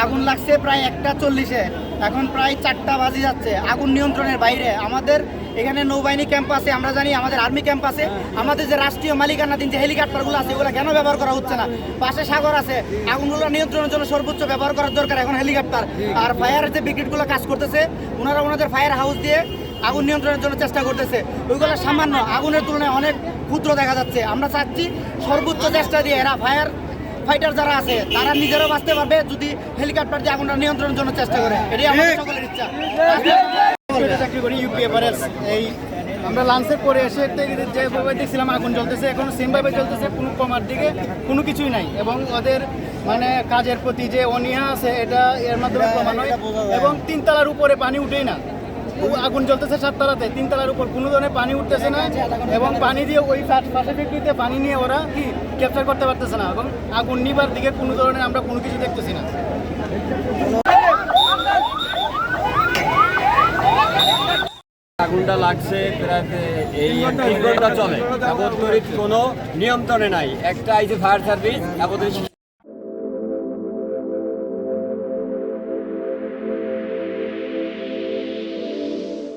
আগুন লাগছে প্রায় 1:40-এ, এখন প্রায় 4টা বাজে যাচ্ছে। আগুন নিয়ন্ত্রণের বাইরে। আমাদের এখানে নৌবাহিনী ক্যাম্প আছে, আমরা জানি আমাদের আর্মি ক্যাম্প আছে, আমাদের যে রাষ্ট্রীয় মালিকানাধীন যে হেলিকপ্টারগুলো আছে ওগুলো কেন ব্যবহার করা হচ্ছে না? পাশে সাগর আছে, আগুনগুলো নিয়ন্ত্রণের জন্য সর্বোচ্চ ব্যবহার করার দরকার এখন হেলিকপ্টার। আর ফায়ারের যে ব্রিগেডগুলো কাজ করতেছে ওনারা ওনাদের ফায়ার হাউস দিয়ে আগুন নিয়ন্ত্রণের জন্য চেষ্টা করতেছে, ওইগুলো সামান্য, আগুনের তুলনায় অনেক ক্ষুদ্র দেখা যাচ্ছে। আমরা চাচ্ছি সর্বোচ্চ চেষ্টা দিয়ে এরা ফাইটার যারা আছে তারা নিজেরাও বাঁচতে পারবে যদি হেলিকপ্টার দিয়ে আগুনটা নিয়ন্ত্রণের জন্য চেষ্টা করে। এটাই আমাদের সকলের ইচ্ছা। চাকরি করি ইউপিএফআরএস। এই আমরা লাঞ্চের পরে এসে যেভাবে দেখছিলাম আগুন জ্বলতেছে, এখন সেমভাবে চলতেছে, কোনো কমার দিকে কোনো কিছুই নাই। এবং ওদের মানে কাজের প্রতি যে অনীহা আছে এটা এর মাধ্যমে প্রমাণ হয়। এবং 3 তলার উপরে পানি উঠেই না, আগুন জ্বলতেছে 7 তলাতে, 3 তলার উপর কোনো ধরনের পানি উঠতেছে না। এবং পানি দিয়ে ওই পাশে ফ্যাক্টরিতে পানি নিয়ে ওরা কি ক্যাপচার করতে পারতেছে না। এবং আগুন নিবার দিকে কোনো ধরনের আমরা কোনো কিছু দেখতেছি না। আগুনটা লাগছে প্রায় এই 1 ঘন্টা চলে, কোনো নিয়ন্ত্রণে নাই। একটা আইছে ফায়ার সার্ভিস,